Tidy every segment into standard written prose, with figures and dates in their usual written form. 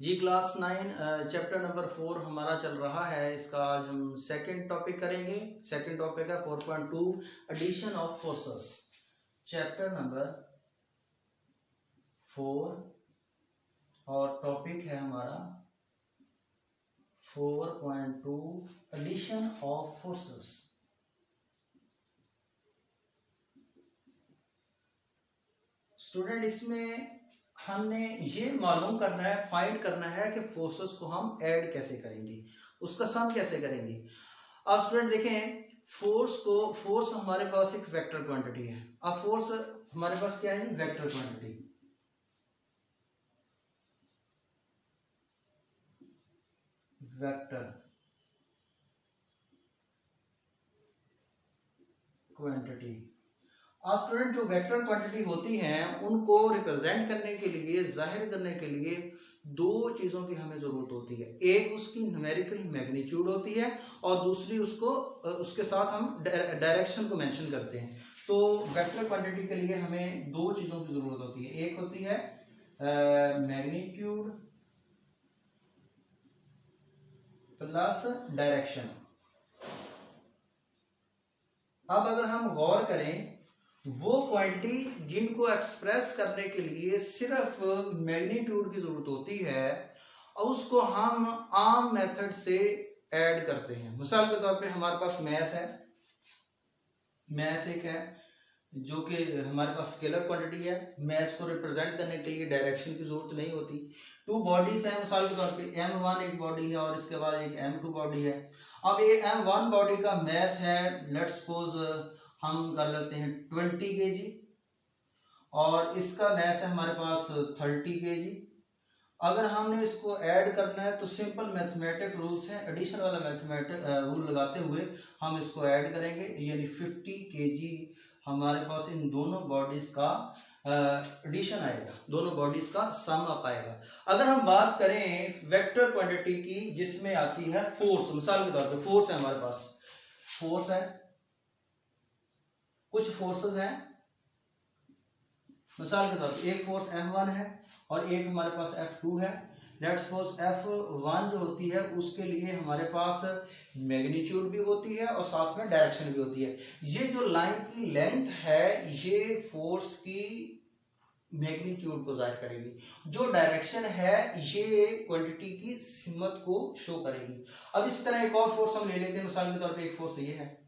जी class 9 chapter number 4 हमारा चल रहा है। इसका आज हम सेकंड टॉपिक करेंगे। सेकंड टॉपिक है 4.2 addition of forces. Chapter number 4 और टॉपिक है हमारा 4.2 एडिशन ऑफ फोर्सेस। स्टूडेंट, इसमें हमने ये मालूम करना है, फाइंड करना है कि फोर्सेस को हम ऐड कैसे करेंगे, उसका सम कैसे करेंगे। अब स्टूडेंट देखें, फोर्स हमारे पास एक वेक्टर क्वांटिटी है। अब फोर्स हमारे पास क्या है? Vector quantity. Vector quantity. अब स्टूडेंट, जो वेक्टर क्वांटिटी होती हैं उनको रिप्रेजेंट करने के लिए, जाहिर करने के लिए दो चीजों की हमें जरूरत होती है। एक उसकी न्यूमेरिकल मैग्नीट्यूड होती है और दूसरी उसके साथ हम डायरेक्शन को मेंशन करते हैं। तो वेक्टर क्वांटिटी के लिए हमें दो चीजों की जरूरत होती है। एक होती है मैग्नीट्यूड प्लस डायरेक्शन। अब अगर हम गौर करें, वो क्वांटिटी जिनको एक्सप्रेस करने के लिए सिर्फ मैग्नीट्यूड की जरूरत होती है और उसको हम आम मेथड से ऐड करते हैं। मिसाल के तौर पे हमारे पास मैस है। मैस एक है जो कि हमारे पास स्केलर क्वांटिटी है। मैस को रिप्रेजेंट करने के लिए डायरेक्शन की जरूरत नहीं होती। टू बॉडीज हैं, मिसाल के तौर पे M1 एक बॉडी है और इसके बाद एक M2 बॉडी है। अब ये M1 बॉडी का मैस है, लेट्स सपोज हम कर लेते हैं 20 kg और इसका मैस है हमारे पास 30 kg। अगर हमने इसको ऐड करना है तो सिंपल मैथमेटिक रूल्स हैं, एडिशन वाला मैथमेटिक रूल लगाते हुए हम इसको ऐड करेंगे, यानी 50 kg हमारे पास इन दोनों बॉडीज का एडिशन आएगा, दोनों बॉडीज का सम अप आएगा। अगर हम बात करें वेक्टर क्वांटिटी की जिसमें आती है फोर्स, मिसाल के तौर पे फोर्स है हमारे पास, फोर्स है, कुछ फोर्सेस हैं। मिसाल के तौर पे एक फोर्स F1 है और एक हमारे पास F2 है। लेट्स सपोज F1 जो होती है उसके लिए हमारे पास मैग्नीट्यूड भी होती है और साथ में डायरेक्शन भी होती है। ये जो लाइन की लेंथ है ये फोर्स की मैग्नीट्यूड को जाहिर करेगी। जो डायरेक्शन है ये क्वांटिटी की सिमत को शो करेगी। अब इस तरह एक और फोर्स हम ले लेते हैं। मिसाल के तौर पे एक फोर्स ये है,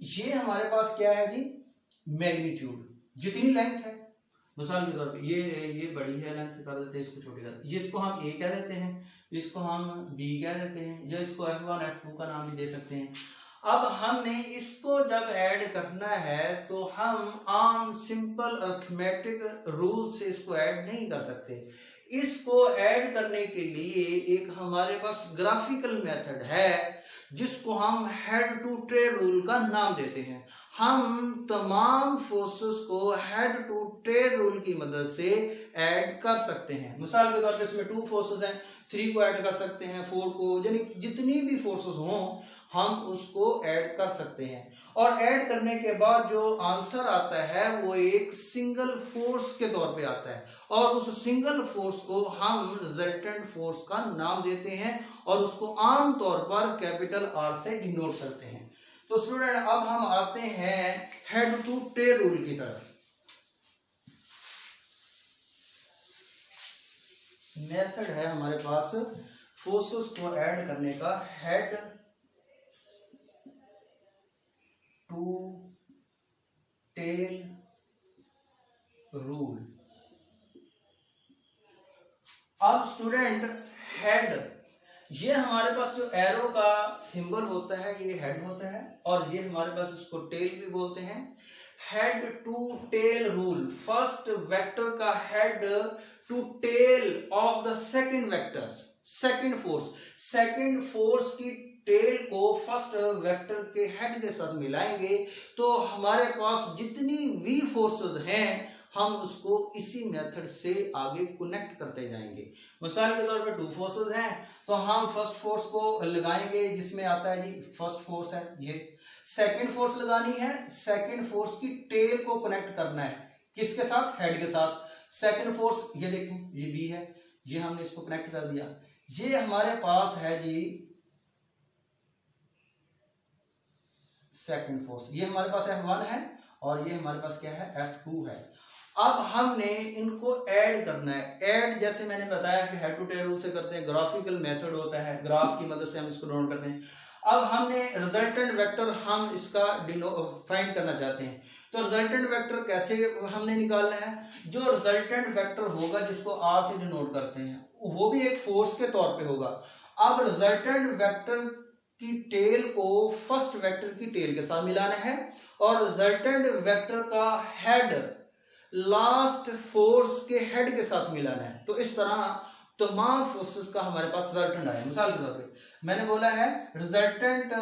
ये हमारे पास क्या है जी? मैग्नीट्यूड, जितनी लेंथ है। मिसाल के तौर पे ये बड़ी है, लेंथ कर देते हैं, इसको छोटी कर देते हैं। इसको हम A कह देते हैं, इसको हम B कह देते हैं, या इसको F1 F2 का नाम भी दे सकते हैं। अब हमने इसको जब ऐड करना है तो हम आम सिंपल अर्थमेटिक रूल से इसको ऐड नहीं कर सकते। इसको ऐड करने के लिए एक हमारे पास ग्राफिकल मेथड है जिसको हम हेड टू टेल रूल का नाम देते हैं। हम तमाम फोर्सेस को हेड टू टेल रूल की मदद से ऐड कर सकते हैं। मिसाल के तौर पे इसमें 2 फोर्सेस हैं, 3 को ऐड कर सकते हैं, 4 को, यानी जितनी भी फोर्सेस हों हम उसको ऐड कर सकते हैं। और ऐड करने के बाद जो आंसर आता है वो एक सिंगल फोर्स के तौर पे आता है और उस सिंगल फोर्स को हम रिजल्टेंट फोर्स का नाम देते हैं और उसको आम तौर पर कैपिटल R से डिनोट करते हैं। तो स्टूडेंट, अब हम आते हैं हेड टू टेल रूल की तरफ। मेथड है हमारे पास फोर्सेस को ऐड करने का, हेड टू टेल रूल। अब स्टूडेंट, हेड, ये हमारे पास जो एरो का सिंबल होता है ये हेड होता है और ये हमारे पास इसको टेल भी बोलते हैं। Head to tail rule, first vector का head to tail of the second vector, second force की टेल को फर्स्ट वेक्टर के हेड के साथ मिलाएंगे तो हमारे पास जितनी भी फोर्सेस हैं हम उसको इसी मेथड से आगे कनेक्ट करते जाएंगे। मिसाल के तौर पे 2 फोर्सेस हैं तो हम फर्स्ट फोर्स को लगाएंगे जिसमें आता है जी फर्स्ट फोर्स है, ये सेकंड फोर्स लगानी है, सेकंड फोर्स की टेल को कनेक्ट करना है किसके साथ? हेड के साथ। सेकंड फोर्स ये देखें, ये B है, ये हमने इसको कनेक्ट कर दिया। ये हमारे पास है जी सेकंड फोर्स, ये हमारे पास F1 है और ये हमारे पास क्या है F2 है। अब हमने इनको ऐड करना है। ऐड जैसे मैंने बताया कि हेड टू टेल रूल से करते हैं, ग्राफिकल मेथड होता है, ग्राफ की मदद से हम इसको नोट करते हैं। अब हमने रिजल्टेंट वेक्टर हम इसका फाइंड करना चाहते हैं, तो रिजल्टेंट वेक्टर कैसे हमने निकालना है? जो रिजल्टेंट वेक्टर होगा जिसको R से डिनोट करते हैं वो भी एक फोर्स के तौर पे होगा। अब रिजल्टेंट वेक्टर की टेल को फर्स्ट वेक्टर की टेल के साथ मिलाना है और रिजल्टेंट वेक्टर का हेड लास्ट फोर्स के हेड के साथ मिलाना है। तो इस तरह तमाम फोर्सेस का हमारे पास रिजल्टेंट आया। मिसाल के तौर पे मैंने बोला है रिजल्टेंट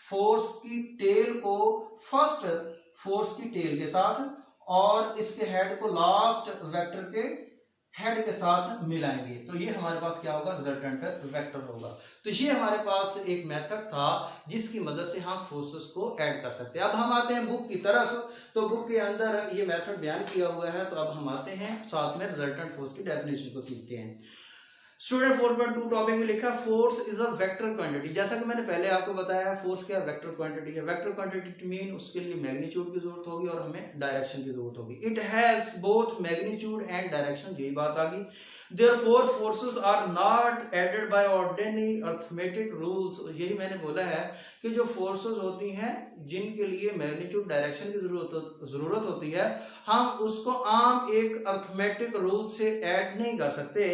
फोर्स की टेल को फर्स्ट फोर्स की टेल के साथ और इसके हेड को लास्ट वेक्टर के हेड के साथ मिलाएंगे, तो ये हमारे पास क्या होगा? रिजल्टेंट वेक्टर होगा। तो ये हमारे पास एक मेथड था जिसकी मदद से हम फोर्सेस को ऐड कर सकते हैं। अब हम आते हैं बुक की तरफ, तो बुक के अंदर ये मेथड बयान किया हुआ है। तो अब हम आते हैं साथ में रिजल्टेंट फोर्स की डेफिनेशन को सीखते हैं। स्टूडेंट 4.2 टॉपिक में लिखा force is a vector quantity. जैसा कि मैंने पहले आपको बताया फोर्स क्या वेक्टर क्वांटिटी है। वेक्टर क्वांटिटी मीन उसके लिए मैग्नीट्यूड की जरूरत होगी और हमें डायरेक्शन की जरूरत होगी। It has both magnitude and direction, यही बात आ गई। Therefore forces are not added by ordinary arithmetic rules। यही मैंने बोला है कि जो फोर्सेस होती हैं जिनके लिए मैग्नीट्यूड डायरेक्शन की जरूरत होती है, हम उसको आम एक अर्थमेटिक रूल से ऐड नहीं कर सकते।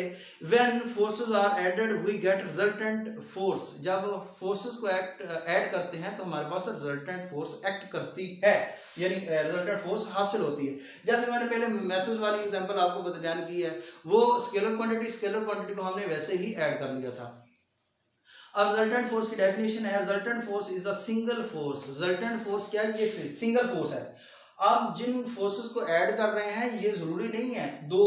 When forces are added we get resultant force। जब फोर्सेस को ऐड करते हैं तो हमारे पास रिजल्टेंट फोर्स एक्ट करती है, यानी रिजल्टेंट फोर्स हासिल होती है। जैसे मैंने पहले मैसेज वाली एग्जांपल आपको बयान की है, वो स्केलर क्वांटिटी को हमने वैसे ही ऐड कर लिया था। अब रिजल्टेंट फोर्स की डेफिनेशन है, resultant force is a single force. Resultant force क्या है? ये सिंगल फोर्स है। अब जिन फोर्सेस को ऐड कर रहे हैं ये जरूरी नहीं है दो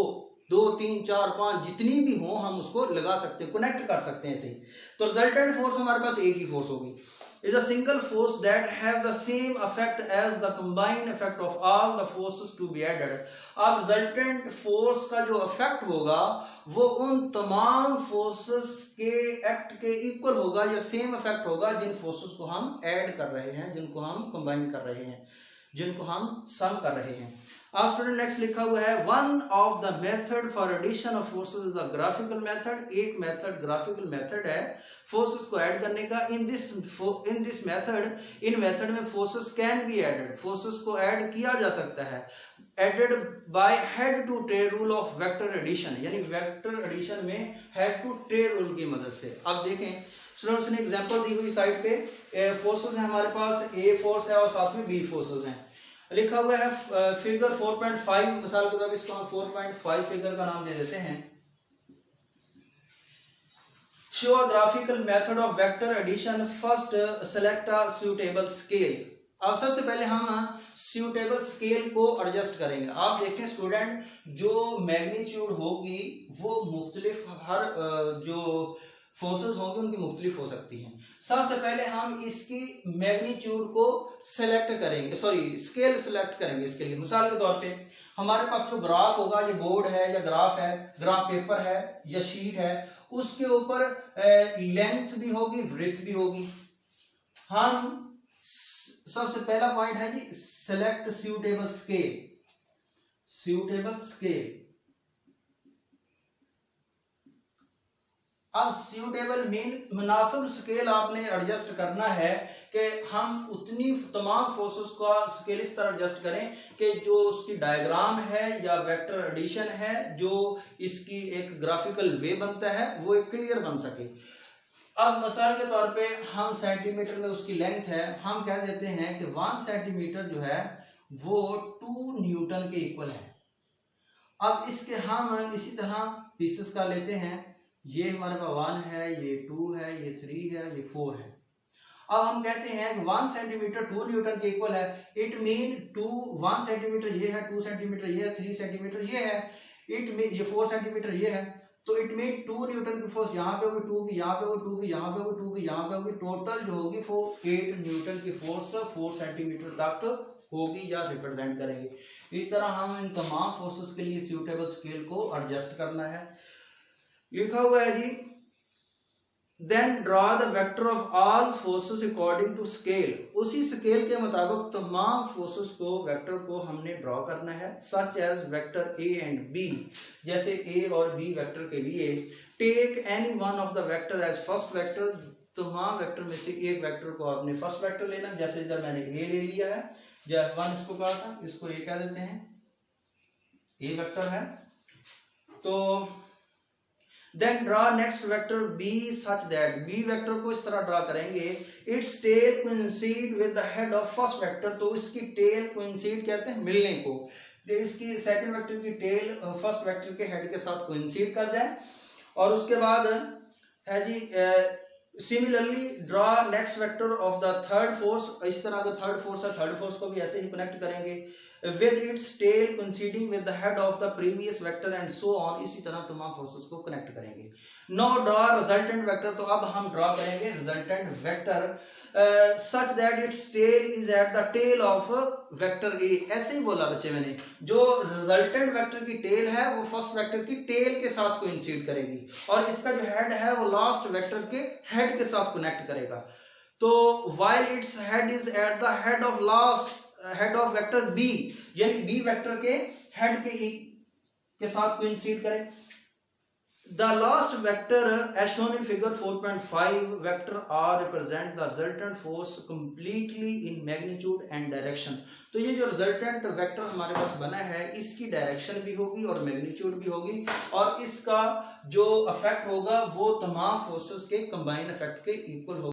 3 4 5 जितनी भी हो हम उसको लगा सकते हैं, कनेक्ट कर सकते हैं ऐसे ही। तो रिजल्टेंट फोर्स हमारे पास एक ही फोर्स होगी। is a single force that have the same effect as the combined effect of all the forces to be added। अब रिजल्टेंट फोर्स का जो इफेक्ट होगा वो उन तमाम फोर्सेस के एक्ट के इक्वल होगा या सेम इफेक्ट होगा जिन फोर्सेस को हम ऐड कर रहे हैं, जिनको हम कंबाइन कर रहे हैं, जिनको हम सम कर रहे हैं। अब स्टूडेंट नेक्स्ट लिखा हुआ है one of the method for addition of forces is the graphical method. एक मेथड ग्राफिकल मेथड है फोर्सेस को ऐड करने का। In this method in method में forces can be added, forces को ऐड किया जा सकता है added by head to tail rule of vector addition, यानी वेक्टर एडिशन में हेड टू टेल रूल की मदद से। अब देखें स्टूडेंट्स ने एग्जांपल दी हुई साइड पे फोर्सेस है हमारे पास, ए फोर्स है और साथ में बी फोर्सेस हैं। लिखा हुआ है फिगर 4.5, मिसाल के तौर पर इसको हम 4.5 फिगर का नाम दे देते हैं। Show a graphical method of vector addition, first select a suitable scale. अब सबसे पहले हम सूटेबल स्केल को एडजस्ट करेंगे। आप देखें स्टूडेंट जो मैग्नीट्यूड होगी वो मुख्तलिफ हर जो फोर्सेस होंगे उनकी मुख्तलिफ हो सकती हैं। सबसे पहले हम इसकी मैग्नीट्यूड को सेलेक्ट करेंगे, स्केल सेलेक्ट करेंगे इसके लिए। मिसाल के तौर पे हमारे पास जो ग्राफ होगा, ये बोर्ड है या ग्राफ है, ग्राफ पेपर है या शीट है, उसके ऊपर लेंथ भी होगी विड्थ भी होगी। हम सबसे पहला पॉइंट है जी select suitable scale. Suitable scale, अब सूटेबल मीन मुनासिब स्केल आपने एडजस्ट करना है कि हम उतनी तमाम फोर्सेस का स्केल इस तरह एडजस्ट करें कि जो उसकी डायग्राम है या वेक्टर एडिशन है जो इसकी एक ग्राफिकल वे बनता है वो एक क्लियर बन सके। अब मिसाल के तौर पे हम सेंटीमीटर में उसकी लेंथ है, हम कह देते हैं कि 1 सेंटीमीटर जो है वो 2 न्यूटन के इक्वल है। अब इसके हम इसी तरह पीसेस का लेते हैं, ये हमारे पास 1 है, ये 2 है, ये 3 है, ये 4 है। अब हम कहते हैं कि 1 सेंटीमीटर 2 न्यूटन के इक्वल है। इट मीन 1 सेंटीमीटर ये है, 2 सेंटीमीटर ये है, 3 सेंटीमीटर ये है, इट मीन ये 4 सेंटीमीटर ये है। तो इट मीन 2 न्यूटन की फोर्स यहाँ पे होगी, 2 की यहाँ पे होगी, 2 की यहाँ पे होगी, 2 की यहाँ पे होगी, टोटल जो होगी वो 8 न्यूटन की फोर्स 4 सेंटीमीटर तक होगी या रिप्रेजेंट करेंगे। इस तरह हम इन तमाम फोर्सेस के लिए सूटेबल स्केल को एडजस्ट करना है। लिखा हुआ है जी, then draw the vector of all forces according to scale. उसी स्केल के मुताबिक तमाम फोर्सेस को, वेक्टर को हमने ड्रॉ करना है। Such as vector A and B, जैसे ए और बी वेक्टर के लिए take any one of the vector as first vector. तमाम वेक्टर में से एक वेक्टर को आपने फर्स्ट वेक्टर लेना। जैसे जब मैंने ए ले लिया है, जब वन इसको कहा था, इसको ए कह देते हैं, ए वेक्टर है। तो then draw next vector B such that, B vector को इस तरह ड्रॉ करेंगे, its tail coincide with the head of first vector. तो इसकी टेल कोइंसाइड कहते हैं मिलने को, इसकी सेकंड वेक्टर की टेल फर्स्ट वेक्टर के हेड के साथ कोइंसाइड कर जाए। और उसके बाद है जी similarly draw next vector of the third force. इस तरह का थर्ड फोर्स है, थर्ड फोर्स को भी ऐसे ही कनेक्ट करेंगे with its tail coinciding with the head of the previous vector and so on। इसी तरह तमाम फोर्सेस को कनेक्ट करेंगे। now draw resultant vector। तो अब हम ड्रॉ करेंगे resultant vector such that its tail is at the tail of vector A। ऐसे ही बोला बच्चे मैंने, जो resultant vector की टेल है वो फर्स्ट वेक्टर की टेल के साथ कोइंसाइड करेगी, और इसका जो हेड है वो लास्ट वेक्टर के हेड के साथ कनेक्ट करेगा। तो while its head is at the head of last head of vector B, यानी बी वेक्टर के हेड के साथ कोइंसाइड करें। The last vector as shown in figure 4.5 vector R represent the resultant force completely in magnitude and direction. तो ये जो resultant vector हमारे पास बना है, इसकी डायरेक्शन भी होगी और मैग्नीट्यूड भी होगी, और इसका जो इफेक्ट होगा वो तमाम फोर्सेस के कंबाइन इफेक्ट के इक्वल होगा।